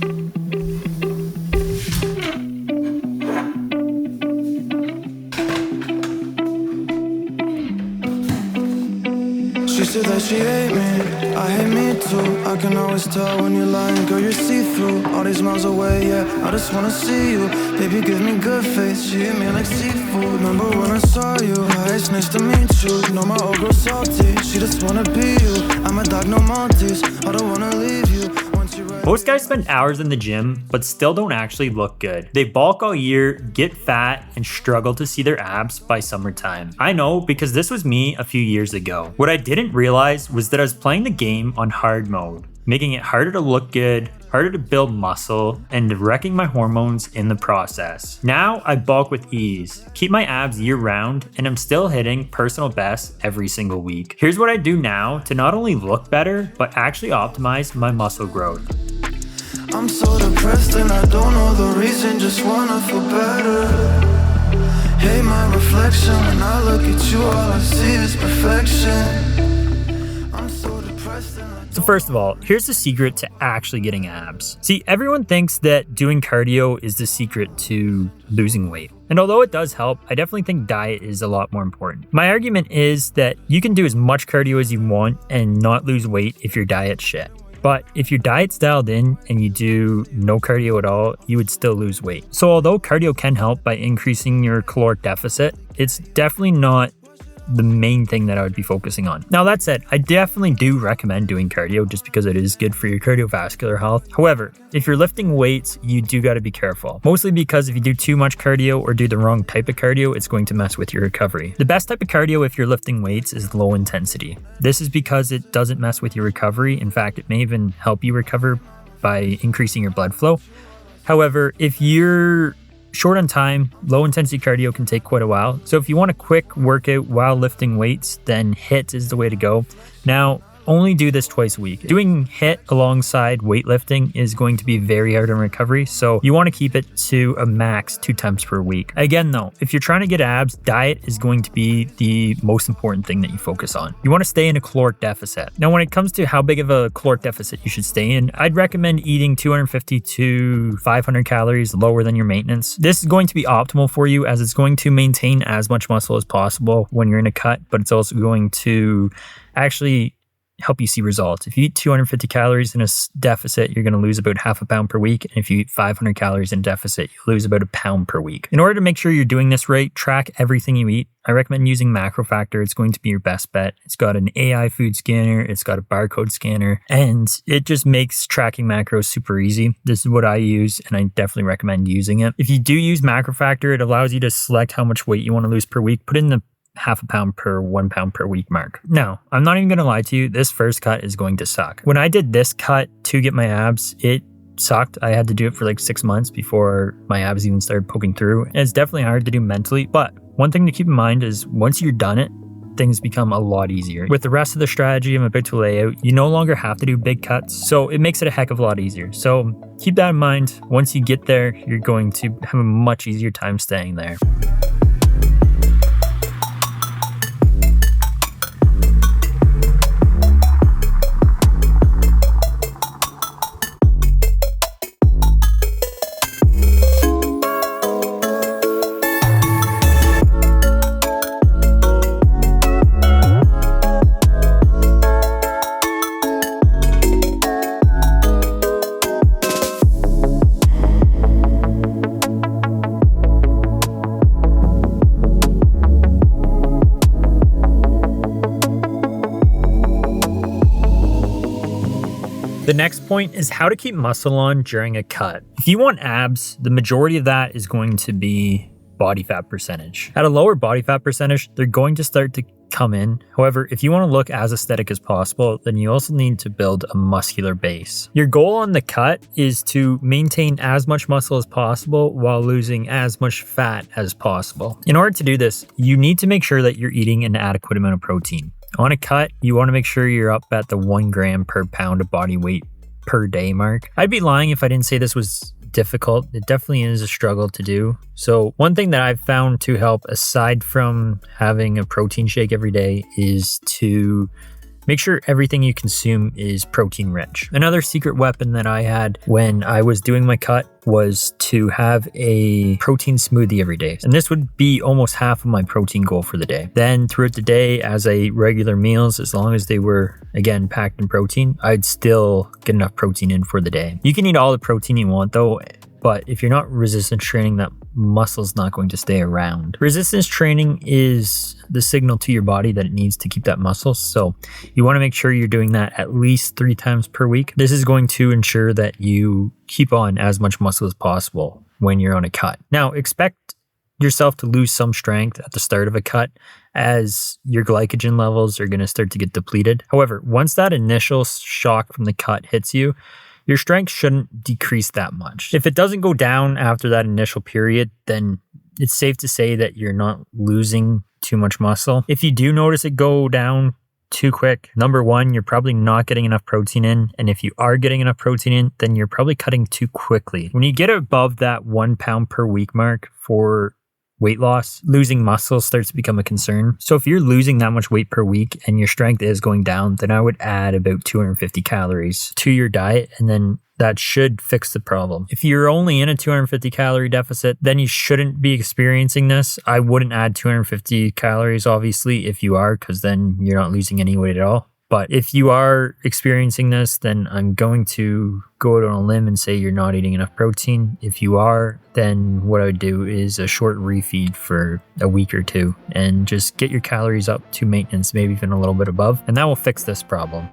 She said that she hate me, I hate me too. I can always tell when you're lying, girl, you're see-through. All these miles away, yeah, I just wanna see you. Baby, give me good face, she hit me like seafood. Remember when I saw you, hi, it's nice to meet you. Know my old girl salty, she just wanna be you. I'm a dog, no Maltese, I don't wanna leave you. Most guys spend hours in the gym, but still don't actually look good. They bulk all year, get fat, and struggle to see their abs by summertime. I know because this was me a few years ago. What I didn't realize was that I was playing the game on hard mode, making it harder to look good, harder to build muscle, and wrecking my hormones in the process. Now I bulk with ease, keep my abs year round, and I'm still hitting personal bests every single week. Here's what I do now to not only look better, but actually optimize my muscle growth. I'm so depressed and I don't know the reason, just wanna feel better. Hate my reflection, when I look at you all I see is perfection. I'm so depressed and So first of all, here's the secret to actually getting abs. See, everyone thinks that doing cardio is the secret to losing weight. And although it does help, I definitely think diet is a lot more important. My argument is that you can do as much cardio as you want and not lose weight if your diet's shit. But if your diet's dialed in and you do no cardio at all, you would still lose weight. So although cardio can help by increasing your caloric deficit, it's definitely not the main thing that I would be focusing on. Now that said, I definitely do recommend doing cardio just because it is good for your cardiovascular health. However, if you're lifting weights, you do got to be careful. Mostly because if you do too much cardio or do the wrong type of cardio, it's going to mess with your recovery. The best type of cardio if you're lifting weights is low intensity. This is because it doesn't mess with your recovery. In fact, it may even help you recover by increasing your blood flow. However, if you're short on time, low intensity cardio can take quite a while. So if you want a quick workout while lifting weights, then HIIT is the way to go. Now, only do this twice a week. Doing HIIT alongside weightlifting is going to be very hard on recovery, so you want to keep it to a max 2 times per week. Again though, if you're trying to get abs, diet is going to be the most important thing that you focus on. You want to stay in a caloric deficit. Now when it comes to how big of a caloric deficit you should stay in, I'd recommend eating 250 to 500 calories lower than your maintenance. This is going to be optimal for you as it's going to maintain as much muscle as possible when you're in a cut, but it's also going to actually help you see results. If you eat 250 calories in a deficit, you're going to lose about half a pound per week. And if you eat 500 calories in deficit, you lose about a pound per week. In order to make sure you're doing this right, track everything you eat. I recommend using MacroFactor. It's going to be your best bet. It's got an AI food scanner. It's got a barcode scanner, and it just makes tracking macros super easy. This is what I use, and I definitely recommend using it. If you do use MacroFactor, it allows you to select how much weight you want to lose per week. Put in the half a pound per 1 pound per week mark. Now, I'm not even going to lie to you, this first cut is going to suck. When I did this cut to get my abs, it sucked. I had to do it for like 6 months before my abs even started poking through. And it's definitely hard to do mentally, but one thing to keep in mind is once you're done it, things become a lot easier. With the rest of the strategy I'm about to lay out, you no longer have to do big cuts, so it makes it a heck of a lot easier. So keep that in mind. Once you get there, you're going to have a much easier time staying there. The next point is how to keep muscle on during a cut. If you want abs, the majority of that is going to be body fat percentage. At a lower body fat percentage, they're going to start to come in. However, if you want to look as aesthetic as possible, then you also need to build a muscular base. Your goal on the cut is to maintain as much muscle as possible while losing as much fat as possible. In order to do this, you need to make sure that you're eating an adequate amount of protein. On a cut, you want to make sure you're up at the 1 gram per pound of body weight per day mark. I'd be lying if I didn't say this was difficult. It definitely is a struggle to do. So one thing that I've found to help, aside from having a protein shake every day, is to Make sure everything you consume is protein rich. Another secret weapon that I had when I was doing my cut was to have a protein smoothie every day. And this would be almost half of my protein goal for the day. Then throughout the day, as I ate regular meals, as long as they were, again, packed in protein, I'd still get enough protein in for the day. You can eat all the protein you want though, but if you're not resistance training, that muscle's not going to stay around. Resistance training is the signal to your body that it needs to keep that muscle. So you want to make sure you're doing that at least 3 times per week. This is going to ensure that you keep on as much muscle as possible when you're on a cut. Now, expect yourself to lose some strength at the start of a cut as your glycogen levels are going to start to get depleted. However, once that initial shock from the cut hits you, your strength shouldn't decrease that much. If it doesn't go down after that initial period, then it's safe to say that you're not losing too much muscle. If you do notice it go down too quick, number one, you're probably not getting enough protein in. And if you are getting enough protein in, then you're probably cutting too quickly. When you get above that 1 pound per week mark for weight loss, losing muscle starts to become a concern. So if you're losing that much weight per week and your strength is going down, then I would add about 250 calories to your diet, and then that should fix the problem. If you're only in a 250 calorie deficit, then you shouldn't be experiencing this. I wouldn't add 250 calories, obviously, if you are, because then you're not losing any weight at all. But if you are experiencing this, then I'm going to go out on a limb and say you're not eating enough protein. If you are, then what I would do is a short refeed for a week or two and just get your calories up to maintenance, maybe even a little bit above, and that will fix this problem.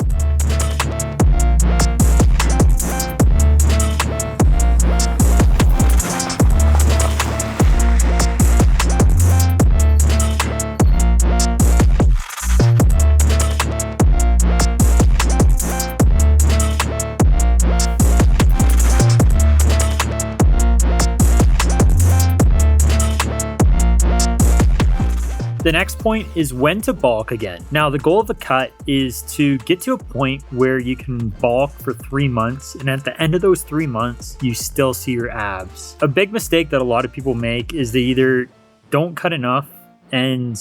The next point is when to bulk again. Now, the goal of the cut is to get to a point where you can bulk for 3 months, and at the end of those 3 months, you still see your abs. A big mistake that a lot of people make is they either don't cut enough, and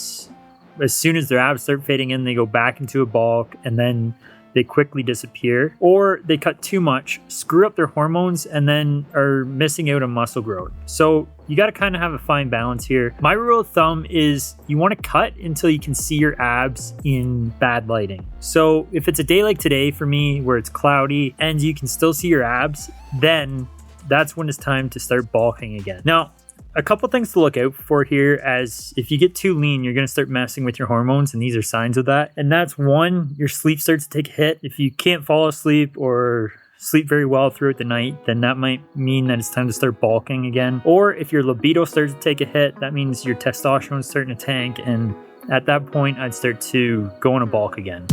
as soon as their abs start fading in, they go back into a bulk, and then they quickly disappear, or they cut too much, screw up their hormones, and then are missing out on muscle growth. So you got to kind of have a fine balance here. My rule of thumb is you want to cut until you can see your abs in bad lighting. So if it's a day like today for me where it's cloudy and you can still see your abs, then that's when it's time to start bulking again. Now, a couple things to look out for here, as if you get too lean, you're going to start messing with your hormones, and these are signs of that. And that's one, your sleep starts to take a hit. If you can't fall asleep or sleep very well throughout the night, then that might mean that it's time to start bulking again. Or if your libido starts to take a hit, that means your testosterone is starting to tank, and at that point, I'd start to go on a bulk again.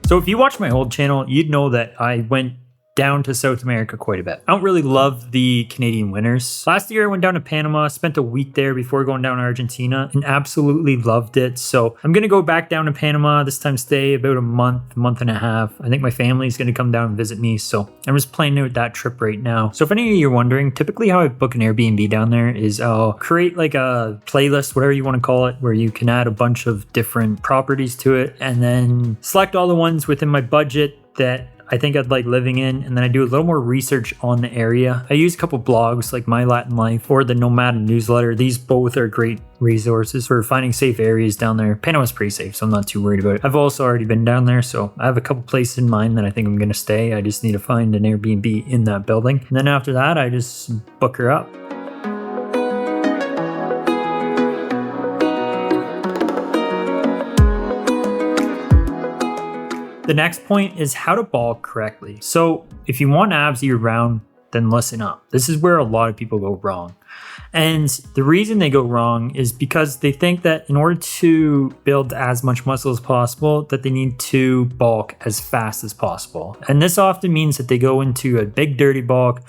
So if you watch my old channel, you'd know that I went down to South America quite a bit. I don't really love the Canadian winters. Last year I went down to Panama, spent a week there before going down to Argentina, and absolutely loved it. So I'm gonna go back down to Panama, this time stay about a month and a half. I think my family's gonna come down and visit me, so I'm just planning out that trip right now. So if any of you are wondering, typically how I book an Airbnb down there is I'll create like a playlist, whatever you wanna call it, where you can add a bunch of different properties to it, and then select all the ones within my budget that I think I'd like living in, and then I do a little more research on the area. I use a couple blogs like My Latin Life or the Nomad newsletter. These both are great resources for finding safe areas down there. Panama's pretty safe, so I'm not too worried about it. I've also already been down there, so I have a couple places in mind that I think I'm gonna stay. I just need to find an Airbnb in that building. And then after that, I just book her up. The next point is how to bulk correctly. So if you want abs year round, then listen up. This is where a lot of people go wrong. And the reason they go wrong is because they think that in order to build as much muscle as possible, that they need to bulk as fast as possible. And this often means that they go into a big dirty bulk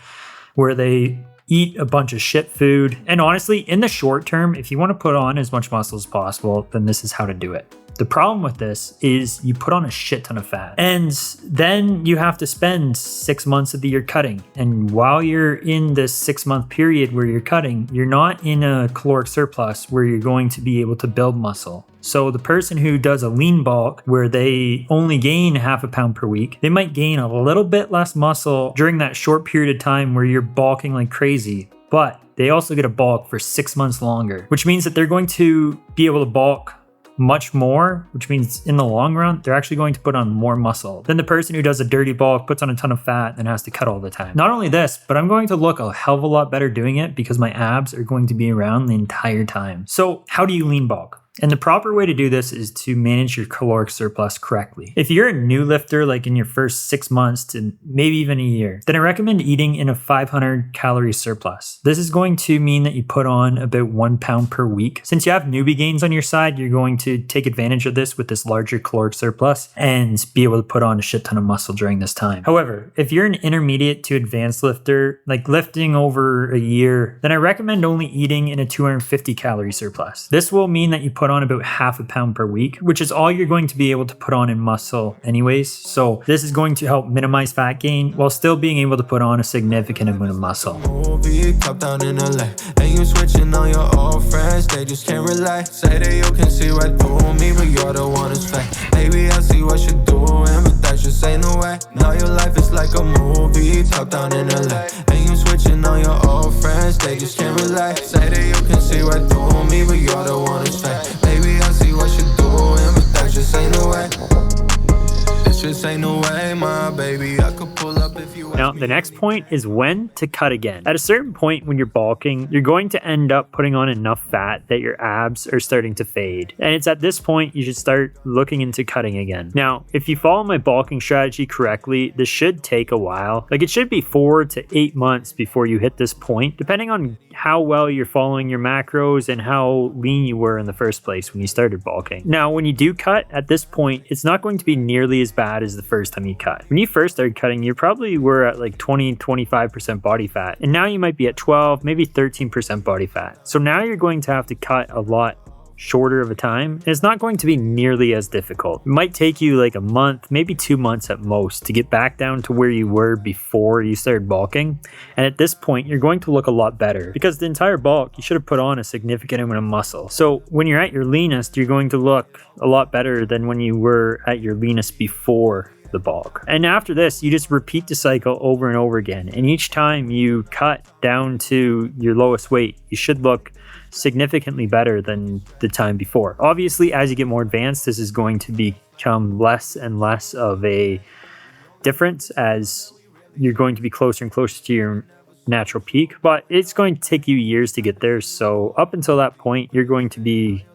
where they eat a bunch of shit food. And honestly, in the short term, if you want to put on as much muscle as possible, then this is how to do it. The problem with this is you put on a shit ton of fat, and then you have to spend 6 months of the year cutting. And while you're in this 6-month period where you're cutting, you're not in a caloric surplus where you're going to be able to build muscle. So the person who does a lean bulk where they only gain half a pound per week, they might gain a little bit less muscle during that short period of time where you're bulking like crazy, but they also get a bulk for 6 months longer, which means that they're going to be able to bulk much more, which means in the long run, they're actually going to put on more muscle than the person who does a dirty bulk, puts on a ton of fat, and has to cut all the time. Not only this, but I'm going to look a hell of a lot better doing it because my abs are going to be around the entire time. So how do you lean bulk? And the proper way to do this is to manage your caloric surplus correctly. If you're a new lifter, like in your first 6 months to maybe even a year, then I recommend eating in a 500 calorie surplus. This is going to mean that you put on about 1 pound per week. Since you have newbie gains on your side, you're going to take advantage of this with this larger caloric surplus and be able to put on a shit ton of muscle during this time. However, if you're an intermediate to advanced lifter, like lifting over a year, then I recommend only eating in a 250 calorie surplus. This will mean that you put on about half a pound per week, which is all you're going to be able to put on in muscle anyways. So this is going to help minimize fat gain while still being able to put on a significant amount of muscle. Top down in LA, and you switching on your old friends, they just can't relate. Say that you can see right through me, but you're the one who's fake. Baby, I see what you're doing, but that just ain't no way. Now your life is like a movie, top down in LA, and you switching on your old friends, they just can't relate. Say that you can see right through me, but you're the one who's fake. Baby, I see what you're doing, but that just ain't no way. This just ain't no way, my baby. I could pull up if you. Now, the next point is when to cut again. At a certain point when you're bulking, you're going to end up putting on enough fat that your abs are starting to fade. And it's at this point you should start looking into cutting again. Now, if you follow my bulking strategy correctly, this should take a while. Like it should be 4 to 8 months before you hit this point, depending on how well you're following your macros and how lean you were in the first place when you started bulking. Now, when you do cut, at this point, it's not going to be nearly as bad as the first time you cut. When you first started cutting, you probably were at like 20-25% body fat, and now you might be at 12, maybe 13% body fat. So now you're going to have to cut a lot shorter of a time, and it's not going to be nearly as difficult. It might take you like a month, maybe 2 months at most to get back down to where you were before you started bulking. And at this point, you're going to look a lot better because the entire bulk, you should have put on a significant amount of muscle. So when you're at your leanest, you're going to look a lot better than when you were at your leanest before the bulk. And after this, you just repeat the cycle over and over again. And each time you cut down to your lowest weight, you should look significantly better than the time before. Obviously, as you get more advanced, this is going to become less and less of a difference as you're going to be closer and closer to your natural peak, but it's going to take you years to get there. So up until that point, you're going to be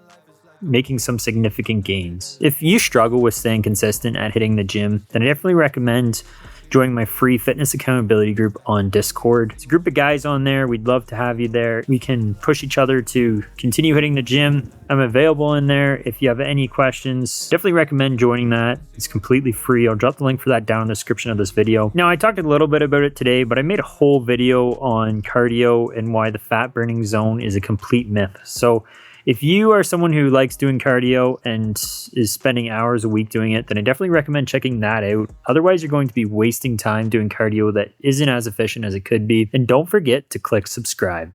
making some significant gains. If you struggle with staying consistent at hitting the gym, then I definitely recommend joining my free fitness accountability group on Discord. It's a group of guys on there. We'd love to have you there. We can push each other to continue hitting the gym. I'm available in there. If you have any questions, definitely recommend joining that. It's completely free. I'll drop the link for that down in the description of this video. Now, I talked a little bit about it today, but I made a whole video on cardio and why the fat burning zone is a complete myth. So if you are someone who likes doing cardio and is spending hours a week doing it, then I definitely recommend checking that out. Otherwise, you're going to be wasting time doing cardio that isn't as efficient as it could be. And don't forget to click subscribe.